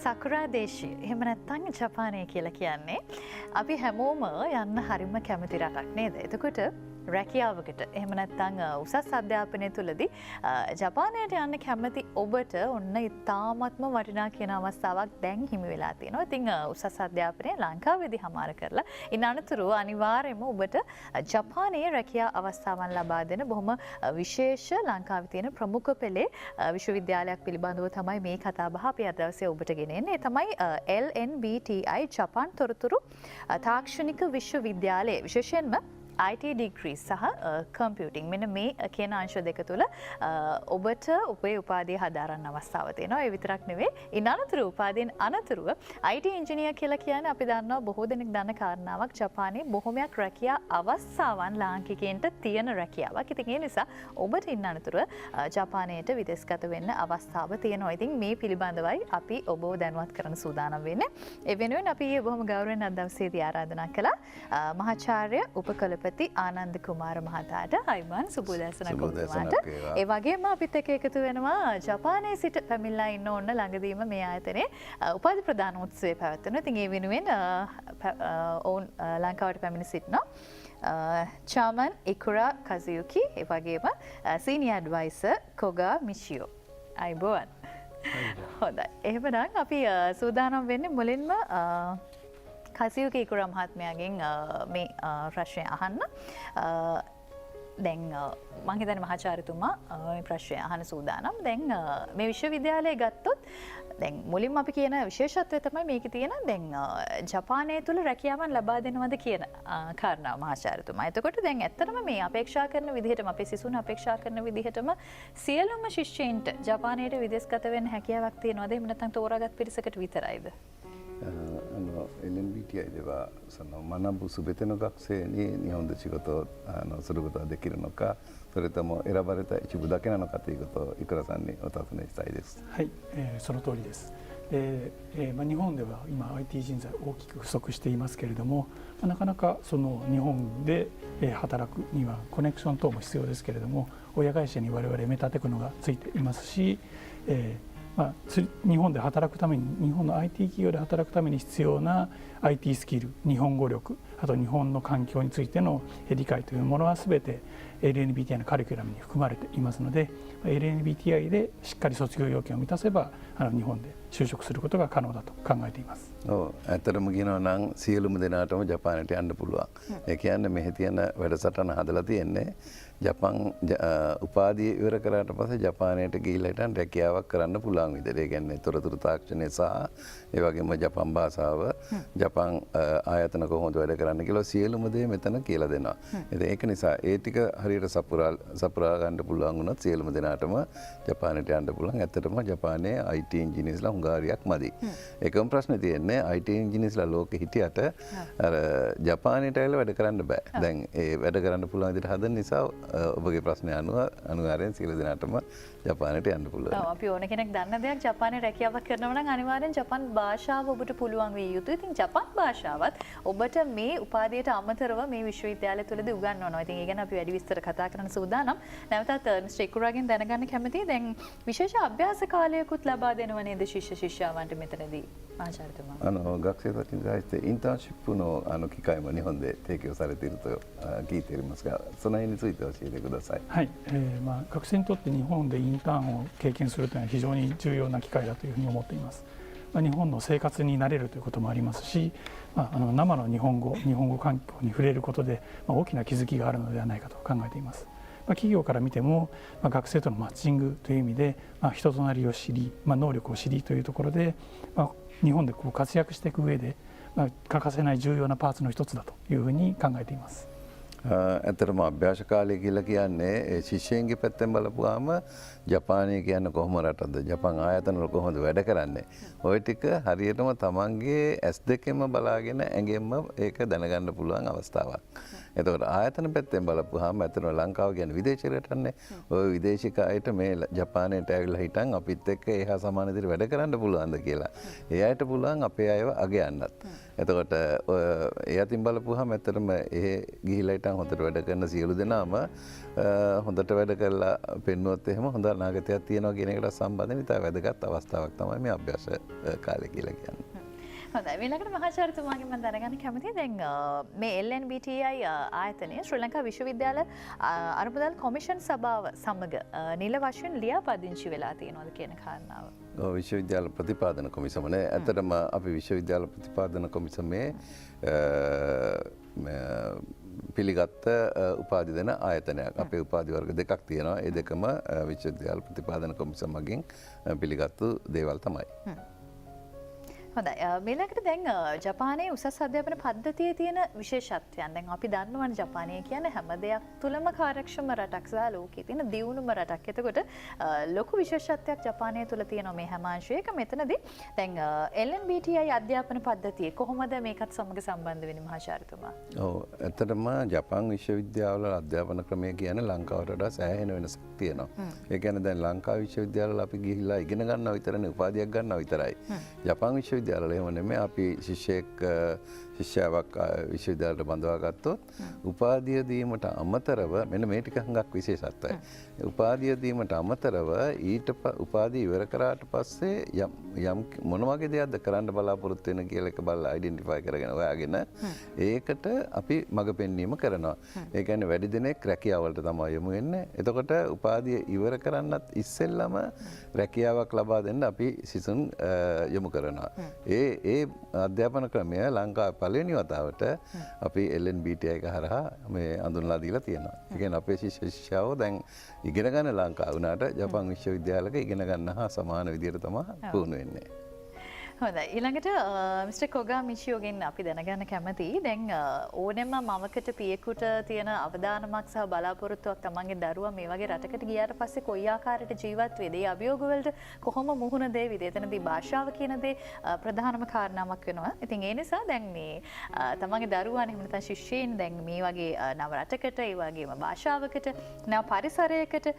සකුරා දේශය එහෙම නැත්නම් ජපානය කියලා කියන්නේ අපි හැමෝම යන්න හරිම කැමති රටක් නේද? එතකොට රැකියාවකට එහෙම නැත්නම් උසස් අධ්‍යාපනය තුලදී ජපානයට යන්න කැමති ඔබට ඔන්න ඉතාමත්ම වටිනා කියන අවස්ථාවක් දැන් හිමි වෙලා තියෙනවා. ඉතින් උසස් අධ්‍යාපනය ලංකාවේදී හමාර කරලා ඉන් අනතුරුව අනිවාර්යයෙන්ම ඔබට ජපානයේ රැකියා අවස්ථාවන් ලබා දෙන බොහොම විශේෂ ලංකාවේ තියෙන ප්‍රමුඛ පෙළේ විශ්වවිද්‍යාලයක් පිළිබඳව තමයි මේ කතා බහ අපි අද දවසේ ඔබට ගෙනෙන්නේ. ඒ තමයි LNBTI ජපාන් තොරතුරු තාක්ෂණික විශ්වවිද්‍යාලයේ විශේෂයෙන්ම IT degree සහ computing මෙන්න මේ කියන අංශ දෙක තුල ඔබට උපේ උපාධිය හදාරන්න අවස්ථාව තියෙනවා. ඒ විතරක් නෙවෙයි ඉන් අනතුරු උපාධියෙන් අනතුරුව IT engineer කියලා කියන්නේ අපි දන්නවා බොහෝ දෙනෙක් දන්න කාරණාවක් ජපානයේ බොහොමයක් රැකියා අවස්ථාවන් ලාංකිකයන්ට තියෙන රැකියාවක්. ඉතින් ඒ නිසා ඔබට ඉන් අනතුරුව ජපානයට විදේශගත වෙන්න අවස්ථාව තියෙනවා. ඉතින් මේ පිළිබඳවයි අපි ඔබව දැනුවත් කරන්න සූදානම් වෙන්නේ. ඒ වෙනුවෙන් අපි බොහොම ගෞරවයෙන් අද දවසේදී ආරාධනා කළා මහාචාර්ය උපකලපති ආනන්ද කුමාර මහතාට අයිබෝන් සුබ උදෑසනක් ඔබතුමාට. ඒ වගේම අපිත් එක්ක එකතු වෙනවා ජපානයේ සිට පැමිණලා ඉන්න ඕන ළඟදීම මේ ආයතනයේ උපාධි ප්‍රදාන උත්සවය පැවැත්වෙනවා. ඉතින් ඒ වෙනුවෙන් ඔවුන් ලංකාවට පැමිණ සිටිනවා. චාමන් ඉකුරා කසයුකි ඒ වගේම සීනියර් ඇඩ්වයිසර් කොගා මිචියෝ. අයිබෝන්. හොඳයි. එහෙමනම් අපි සූදානම් වෙන්නේ මුලින්ම කසියුකි ඉකුරා මහත්මයාගෙන් මේ ප්‍රශ්නය අහන්න. දැන් මම හිතන්නේ මහාචාර්යතුමා මේ ප්‍රශ්නය අහන්න සූදානම්. දැන් මේ විශ්වවිද්‍යාලය ගත්තොත් දැන් මුලින්ම අපි කියන විශේෂත්වය තමයි මේකේ තියෙන දැන් ජපානයේ තුල රැකියාවන් ලබා දෙනවද කියන කාරණාව මහාචාර්යතුමා. එතකොට දැන් ඇත්තටම මේ අපේක්ෂා කරන විදිහටම අපේ සිසුන් අපේක්ෂා කරන විදිහටම සියලුම ශිෂ්‍යයින්ට ජපානයට විදේශගත වෙන්න හැකියාවක් තියෙනවද? එහෙම නැත්නම් තෝරාගත් පිරිසකට විතරයිද? LNBTIではその学ぶすべての学生に日本で仕事をすることができるのか、それとも選ばれた一部だけなのかということをいくらさんにお尋ねしたいです。はい、その通りです。日本では今 IT 人材大きく不足していますけれども、なかなかその日本で働くにはコネクション等も必要ですけれども、親会社に我々メタテクノがついていますし、日本で働くために日本の IT 企業で働くために必要な IT スキル、日本語力、あと日本の環境についての理解というものは全て LNBTI のカリキュラムに含まれていますので、 LNBTI でしっかり卒業要件を満たせば日本で就職することが可能だと考えています。ඇත්තටම කියනවා නම් සියලුම දෙනාටම ජපානයට යන්න පුළුවන්. ඒ කියන්නේ මෙහි තියෙන වැඩසටහන හදලා තියෙන්නේ ජපාන් උපාධිය ඉවර කරාට පස්සේ ජපානයට ගිහිල්ලා හිටන් රැකියාවක් කරන්න පුළුවන් විදිහට. ඒ කියන්නේ තොරතුරු තාක්ෂණය සහ ඒ වගේම ජපාන් භාෂාව, ජපාන් ආයතන කොහොමද වැඩ කරන්න කියලා සියලුම දේ මෙතන කියලා දෙනවා. ඉතින් ඒක නිසා ඒ ටික හරියට සපුරා ගන්න පුළුවන් වුණොත් සියලුම දෙනාටම ජපානයට යන්න පුළුවන්. ඇත්තටම ජපානයේ IT ඉංජිනේර්ස්ලා හුඟාරියක් මදි. ඒකම ප්‍රශ්නේ තියෙන්නේ IT ඉංජිනේර්ස්ලා ලෝකෙ හිටියට අර ජපානයට ඇවිල්ලා වැඩ කරන්න බෑ. දැන් ඒ වැඩ කරන්න පුළුවන් විදිහට හදන නිසා ඔබගේ ප්‍රශ්නය අනුගාරයෙන් සියලු දෙනාටම ජපානයට යන්න පුළුවන්. ඔව් අපි ඕන කෙනෙක් දන්න දෙයක් ජපානයේ රැකියාවක් කරනවා නම් අනිවාර්යෙන් ජපාන් භාෂාව ඔබට පුළුවන් විය යුතුයි. ඉතින් ජපාන් භාෂාවත් ඔබට මේ උපාධියට අමතරව මේ විශ්වවිද්‍යාලය තුලදී උගන්වනවා. ඉතින් ඒ ගැන අපි වැඩි විස්තර කතා කරන්න සූදානම්. නැවතත් මිස්ටර් ඉකුරාගෙන් දැනගන්න කැමතියි. දැන් විශේෂ අභ්‍යාස කාලයකුත් ලබා දෙනව නේද ශිෂ්‍ය ශිෂ්‍යාවන්ට මෙතනදී මහාචාර්යතුමා? 学生たちに対してインターンシップの機会も日本で提供されていると聞いていますが、その辺について教えてください。はい、学生にとって日本でインターンを経験するというのは非常に重要な機会だというふうに思っています。日本の生活に慣れるということもありますし、生の日本語環境に触れることで大きな気づきがあるのではないかと考えています。企業から見ても学生とのマッチングという意味で人となりを知り、能力を知りというところで日本で活躍していく上で欠かせない重要なパーツの一つだというふうに考えています。ඇතරම අභ්‍යාස කාලය කියලා කියන්නේ ශිෂ්‍යයන්ගේ පැත්තෙන් බලපුවාම ජපානය කියන්නේ කොහොම රටද, ජපාන් ආයතන වල කොහොමද වැඩ කරන්නේ, ওই ටික හරියටම තමන්ගේ S2කින්ම බලාගෙන ඇඟෙන්ම ඒක දැනගන්න පුළුවන් අවස්ථාවක්. එතකොට ආයතන පැත්තෙන් බලපුවාම ඇත්තටම ලංකාව කියන්නේ විදේශයටනේ. ওই විදේශික අයට මේ ජපානයට ඇවිල්ලා හිටන් අපිත් එක්ක එහා සමාන විදිහට වැඩ කරන්න පුළුවන්ද කියලා. ඒ අයට පුළුවන් අපේ අයව අගයන්නත්. එතකොට ඒ අතින් බලපුවාම ඇත්තටම ඒ ගිහිලා හිටන් හොඳට වැඩ කරන සියලු දෙනාම හොඳට වැඩ කරලා පෙන්නුවොත් එහෙම හොඳ අනාගතයක් තියෙනවා කියන එකට සම්බන්ධ ඉතා වැදගත් අවස්ථාවක් තමයි මේ අභ්‍යාස කාලය කියලා කියන්නේ. හොඳයි ඊළඟට මහාචාර්යතුමාගෙන් මම දැනගන්න කැමතියි දැන් මේ LNBTI ආයතනය ශ්‍රී ලංකා විශ්වවිද්‍යාල අනුමෝදන් කොමිෂන් සභාව සමග නිල වශයෙන් ලියාපදිංචි වෙලා තියෙනවද කියන කාරණාව. විශ්වවිද්‍යාල ප්‍රතිපාදන කොමිසම නේ ඇත්තටම අපි විශ්වවිද්‍යාල ප්‍රතිපාදන කොමිසමේ පිළිගත්ත උපාධි දෙන ආයතනයක්. අපේ උපාධි වර්ග දෙකක් තියෙනවා. ඒ දෙකම විශ්වවිද්‍යාල ප්‍රතිපාදන කොමිසම මගින් පිළිගත්තු දේවල් තමයි. හොඳයි මේලකට දැන් ජපානයේ උසස් අධ්‍යාපන පද්ධතියේ තියෙන විශේෂත්වයන් දැන් අපි දන්නවනේ ජපානය කියන්නේ හැම දෙයක් තුළම කාර්යක්ෂම රටක් සහ ලෝකයේ තියෙන දියුණුම රටක්. එතකොට ලොකු විශේෂත්වයක් ජපානය තුළ තියෙනවා මේ හැම අංශයක. මෙතනදී දැන් LNBTI අධ්‍යාපන පද්ධතිය කොහොමද මේකත් සමග සම්බන්ධ වෙන්නේ මහාචාර්යතුමා? ඔව් ඇත්තටම ජපාන් විශ්වවිද්‍යාවල අධ්‍යාපන ක්‍රමය කියන්නේ ලංකාවට වඩා සෑහෙන වෙනසක් තියෙනවා. ඒ කියන්නේ දැන් ලංකා විශ්වවිද්‍යාවල අපි ගිහිල්ලා ඉගෙන ගන්නවා විතරනේ උපාධියක් ගන්නවා විතරයි. ජපාන් විශ්වවිද්‍යාවල එහෙම නෙමෙයි අපි ශිෂ්‍යාවක් විශ්වවිද්‍යාලයට බඳවා ගත්තොත් උපාධිය දීමට අමතරව මෙන්න මේ ටික හුඟක් විශේෂත්වයි. උපාධිය දීමට අමතරව ඊට උපාධිය ඉවර කරාට පස්සේ යම් මොන වගේ දෙයක්ද කරන්න බලාපොරොත්තු වෙන කියලා එක බලලා අයිඩෙන්ටිෆයි කරගෙන හොයාගෙන ඒකට අපි මඟ පෙන්වීම කරනවා. ඒ කියන්නේ වැඩි දෙනෙක් රැකියාවලට තමයි යොමු වෙන්නේ. එතකොට උපාධිය ඉවර කරන්නත් ඉස්සෙල්ලම රැකියාවක් ලබා දෙන්න අපි සිසුන් යොමු කරනවා. ඒ අධ්‍යාපන ක්‍රමය ලංකාවේ පළවෙනි වතාවට අපි LNBTI එක හරහා මේ අඳුන්ලා දීලා තියෙනවා. ඒ කියන්නේ අපේ ශිෂ්‍යයෝ දැන් ඉගෙන ගන්න ලංකාව වුණාට ජපාන් විශ්වවිද්‍යාලයක ඉගෙන ගන්න හා සමාන විදියට තමයි පුහුණු වෙන්නේ. හොඳයි ඊළඟට මිස්ටර් කොගා මිචියෝගෙන් අපි දැනගන්න කැමතියි දැන් ඕනෙම මවකට පියෙකුට තියෙන අවදානමක් සහ බලාපොරොත්තුවක් තමන්ගේ දරුවා මේ වගේ රටකට ගියාට පස්සේ කොයි ආකාරයට ජීවත් වේද? ඒ අභියෝග වලට කොහොම මුහුණ දෙවිද? එතනදී භාෂාව කියන දේ ප්‍රධානම කාරණාවක් වෙනවා. ඉතින් ඒ නිසා දැන් මේ තමන්ගේ දරුවානේ එහෙම නැත්නම් ශිෂ්‍යයින් දැන් මේ වගේ නව රටකට ඒ වගේම භාෂාවකට නව පරිසරයකට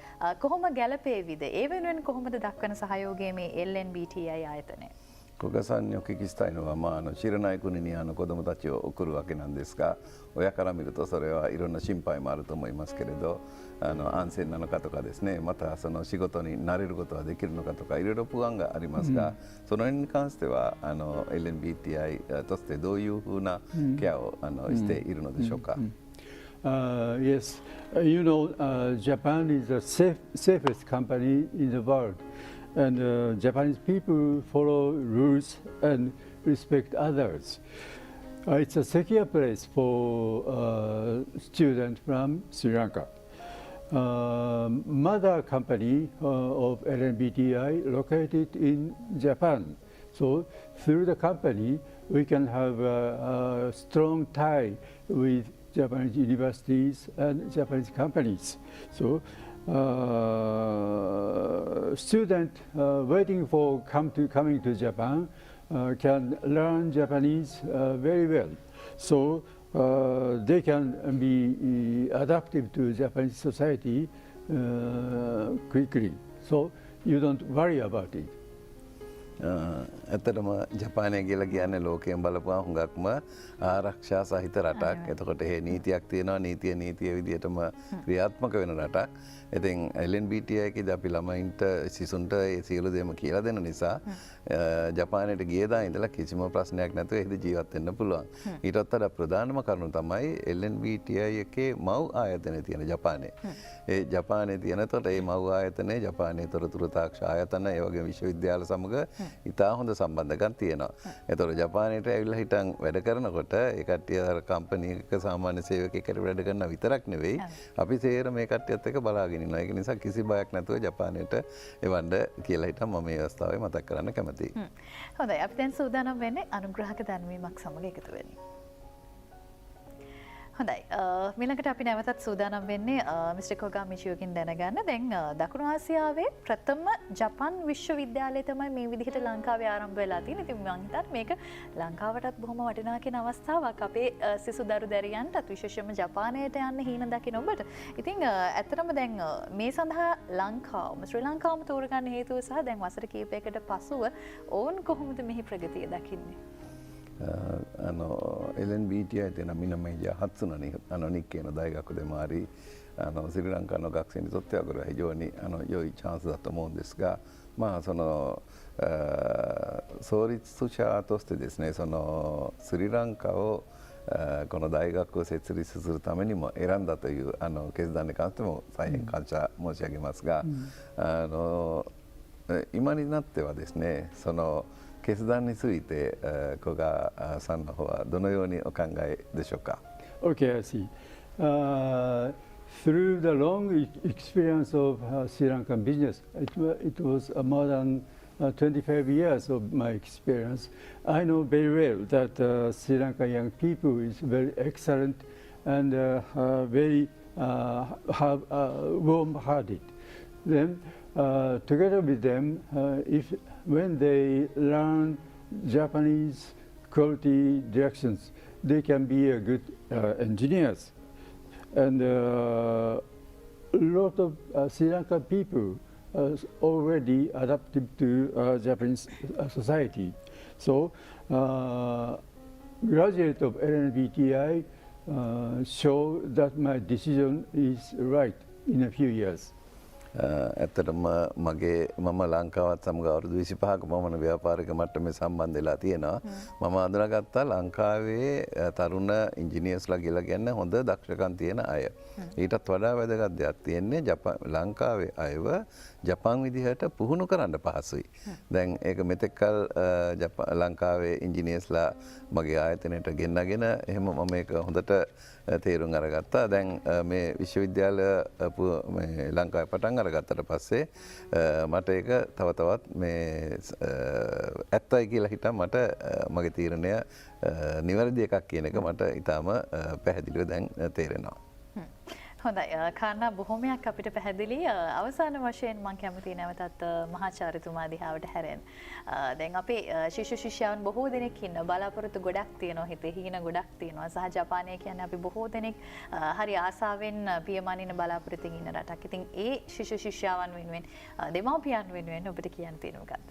කොහොම ගැලපේවිද? ඒ වෙනුවෙන් කොහොමද දක්වන සහයෝගය මේ LNBTI ආයතනය? 国家さんにお聞きしたいのは、知らない国に子どもたちを送るわけなんですが、親から見るとそれはいろんな心配もあると思いますけれど、安全なのかとかですね、またその仕事に慣れることはできるのかとかいろいろ不安がありますが、その辺に関してはLNBTI としてどういうふうなケアをしているのでしょうか。Yes, you know, Japan is the safest company in the world. And Japanese people follow rules and respect others. It's a secure place for students from Sri Lanka. Mother company of LNBTI located in Japan. So through the company, we can have a strong tie with Japanese universities and Japanese companies. So student waiting for coming to Japan can learn Japanese very well. So they can be adaptive to Japanese society quickly. So you don't worry about it. ඇත්තටම ජපානය කියලා කියන්නේ ලෝකයෙන් බලපුවා හුඟක්ම ආරක්ෂා සහිත රටක්. එතකොට ඒ නීතියක් තියෙනවා. නීතිය විදිහටම ක්‍රියාත්මක වෙන රටක්. ඉතින් LNBTI එකේදී අපි ළමයින්ට සිසුන්ට ඒ සියලු දේම කියලා දෙන නිසා ජපානයට ගියදා ඉඳලා කිසිම ප්‍රශ්නයක් නැතුව එහිදී ජීවත් වෙන්න පුළුවන්. ඊටත් වඩා ප්‍රධානම කරුණ තමයි LNBTI එකේ මව් ආයතනයේ තියෙන ජපානයේ. ඒ ජපානයේ තියෙනකොට ඒ මව් ආයතනයේ ජපානයේ තොරතුරු තාක්ෂ ආයතන ඒ වගේ විශ්වවිද්‍යාල සමග ඉතා හොඳ සම්බන්ධකම් තියෙනවා. ඒතකොට ජපානයට ඇවිල්ලා හිටන් වැඩ කරනකොට ඒ කට්ටිය අර කම්පැනි එකක සාමාන්‍ය සේවකයෙක් වැඩ කරන විතරක් නෙවෙයි අපි සේර මේ කට්ටියත් එක්ක බලාගෙන ඉන්නවා. ඒක නිසා කිසි බයක් නැතුව ජපානයට එවන්න කියලා හිටන් මම මේ අවස්ථාවේ මතක් කරන්න කැමතියි. හොඳයි අපි දැන් සූදානම් වෙන්නේ අනුග්‍රහක දැන්වීමක් සමග එකතු වෙන්න. හොඳයි ඊළඟට අපි නැවතත් සූදානම් වෙන්නේ මිස්ටර් කොගා මිචියෝකින් දැනගන්න දැන් දකුණු ආසියාවේ ප්‍රථම ජපාන් විශ්වවිද්‍යාලය තමයි මේ විදිහට ලංකාවේ ආරම්භ වෙලා තියෙන්නේ. ඉතින් මම හිතන්නේ මේක ලංකාවටත් බොහොම වටිනා කියන අවස්ථාවක්. අපේ සිසු දරු දැරියන්ටත් විශේෂයෙන්ම ජපානයට යන්න හීන දකින්න ඔබට. ඉතින් ඇත්තටම දැන් මේ සඳහා ලංකාවම ශ්‍රී ලංකාවම තෝරගන්න හේතුව සහ දැන් වසර කිහිපයකට පසුව ඕන් කොහොමද මෙහි ප්‍රගතිය දකින්නේ? LNBTI っていうのは南アジア初の日系の大学でもありスリランカの学生にとってはこれは非常に良いチャンスだと思うんですが、まあ、その創立者としてですね、そのスリランカをこの大学を設立するためにも選んだという決断に関しても大変感謝申し上げますが、今になってはですね、その決断について古賀さんの方はどのようにお考えでしょうか。Okay, I see. Through the long experience of Sri Lankan business, it was more than 25 years of my experience. I know very well that Sri Lankan young people is very excellent and very warm-hearted. Then, together with them, when they learn Japanese quality directions, they can be a good engineers. And a lot of Sri Lankan people already adapted to Japanese society. So, graduate of LNBTI show that my decision is right in a few years. ඇත්තටම මම ලංකාවත් සමග අවුරුදු 25ක පමණ ව්‍යාපාරික මට්ටමේ සම්බන්ධ වෙලා තියෙනවා. මම අඳුනගත්තා ලංකාවේ තරුණ ඉංජිනේර්ස්ලා කියලා කියන්නේ හොඳ දක්ෂකම් තියෙන අය. ඊටත් වඩා වැදගත් දෙයක් තියෙන්නේ ලංකාවේ අයව ජපාන් විදිහට පුහුණු කරන්න පහසුයි. දැන් ඒක මෙතෙක්කල් ලංකාවේ ඉංජිනේර්ස්ලා මගේ ආයතනයට ගෙන්නගෙන එහෙම මම මේක හොඳට තේරුම් අරගත්තා. දැන් මේ විශ්වවිද්‍යාල මේ ලංකාවේ පටන් අරගත්තට පස්සේ මට ඒක තව තවත් මේ ඇත්තයි කියලා හිතා මට මගේ තීරණය නිවැරදි එකක් කියන එක මට ඊටාම පැහැදිලිව දැන් තේරෙනවා. හොඳයි කාරණා බොහොමයක් අපිට පැහැදිලි. අවසාන වශයෙන් මම කැමතියි නැවතත් මහාචාර්යතුමා දිහාවට හැරෙන්න. දැන් අපේ ශිෂ්‍ය ශිෂ්‍යාවන් බොහෝ දෙනෙක් ඉන්නවා. බලාපොරොත්තු ගොඩක් තියෙනවා. හිතේ හීන ගොඩක් තියෙනවා. සහ ජපානය කියන්නේ අපි බොහෝ දෙනෙක් හරි ආසාවෙන් පියමනින බලාපොරොත්තුෙන් ඉන්න රටක්. ඉතින් ඒ ශිෂ්‍ය ශිෂ්‍යාවන් වෙනුවෙන් දෙමාපියන් වෙනුවෙන් ඔබට කියන්න තියෙන මොකද්ද?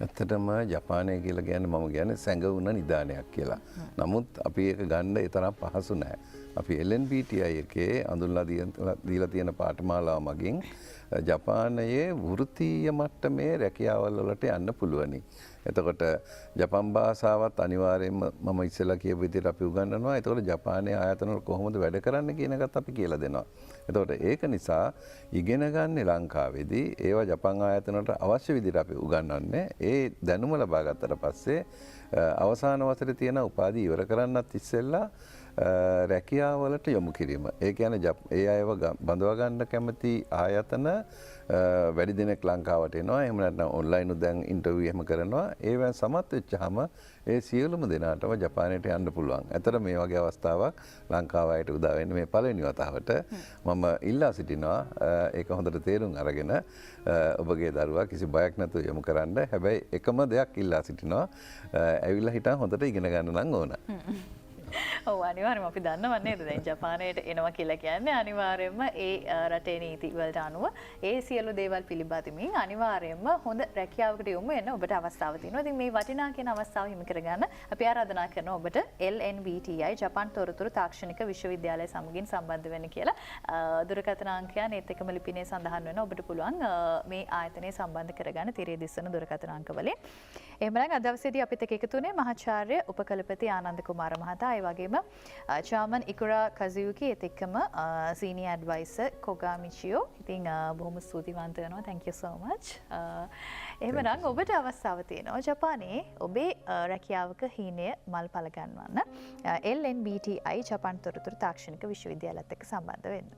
ඇත්තටම ජපානය කියලා කියන්නේ මම කියන්නේ සැඟවුණ නිදානයක් කියලා. නමුත් අපි ඒක ගන්න ඒ තරම් පහසු නෑ. අපි LNBTI එකේ අඳුන්ලා දීලා තියෙන පාඨමාලාව මගින් ජපානයේ වෘත්තීය මට්ටමේ රැකියාවල් වලට යන්න පුළුවනි. එතකොට ජපන් භාෂාවත් අනිවාර්යයෙන්ම මම ඉස්සෙල්ලා කියපු විදිහට අපි උගන්වනවා. එතකොට ජපානයේ ආයතන වල කොහොමද වැඩ කරන්න කියන එකත් අපි කියලා දෙනවා. එතකොට ඒක නිසා ඉගෙන ගන්න ලංකාවේදී ඒවා ජපන් ආයතන වලට අවශ්‍ය විදිහට අපි උගන්වන්නේ. ඒ දැනුම ලබා ගත්තට පස්සේ අවසාන වසරේ තියෙන උපාධිය ඉවර කරන්නත් ඉස්සෙල්ලා රැකියාවලට යොමු කිරීම. ඒ කියන්නේ ඒ අයව බඳවා ගන්න කැමති ආයතන වැඩි දිනක් ලංකාවට එනවා. එහෙම නැත්නම් ඔන්ලයින් දැන් ඉන්ටර්විව් එහෙම කරනවා. ඒවෙන් සමත් වෙච්චාම ඒ සියලුම දෙනාටම ජපානයට යන්න පුළුවන්. ඇතර මේ වගේ අවස්ථාවක් ලංකාව අයට උදා වෙන්නේ මේ පළවෙනි වතාවට. මම ඉල්ලා සිටිනවා ඒක හොඳට තේරුම් අරගෙන ඔබගේ දරුවා කිසි බයක් නැතුව යොමු කරන්න. හැබැයි එකම දෙයක් ඉල්ලා සිටිනවා. ඇවිල්ලා හිටන් හොඳට ඉගෙන ගන්න නම් ඕන. ඔව් අනිවාර්යයෙන්ම අපි දන්නව නේද දැන් ජපානයට එනවා කියලා කියන්නේ අනිවාර්යයෙන්ම ඒ රටේ නීති වලට අනුව ඒ සියලු දේවල් පිළිබඳමින් අනිවාර්යයෙන්ම හොඳ රැකියාවකට යොමු වෙන්න ඔබට අවස්ථාව තියෙනවා. ඉතින් මේ වටිනා කියන අවස්ථාව හිමි කරගන්න අපි ආරාධනා කරනවා ඔබට LNBTI ජපාන් තොරතුරු තාක්ෂණික විශ්වවිද්‍යාලය සමගින් සම්බන්ධ වෙන්න කියලා. දුරකථන අංකයන් ඒත් එකම ලිපිනේ සඳහන් වෙනවා. ඔබට පුළුවන් මේ ආයතනයේ සම්බන්ධ කරගන්න තිරේ දිස්සන දුරකථන අංකවලින්. එහෙමනම් අද දවසේදී අපිත් එක්ක එකතු වුණේ මහාචාර්ය උපකලපති ආනන්ද කුමාර මහතා. ඒ වගේම චාමන් ඉකුරා කසියුකි ඒත් එක්කම සීනියර් ඇඩ්වයිසර් කොගා මිචියෝ. ඉතින් බොහොම ස්තුතිවන්ත වෙනවා. thank you so much. එහෙමනම් ඔබට අවස්ථාව තියෙනවා ජපානයේ ඔබේ රැකියාවක හීනය මල්පල ගන්නවන්න LNBTI ජපාන් තොරතුරු තාක්ෂණික විශ්වවිද්‍යාලයත් එක්ක සම්බන්ධ වෙන්න.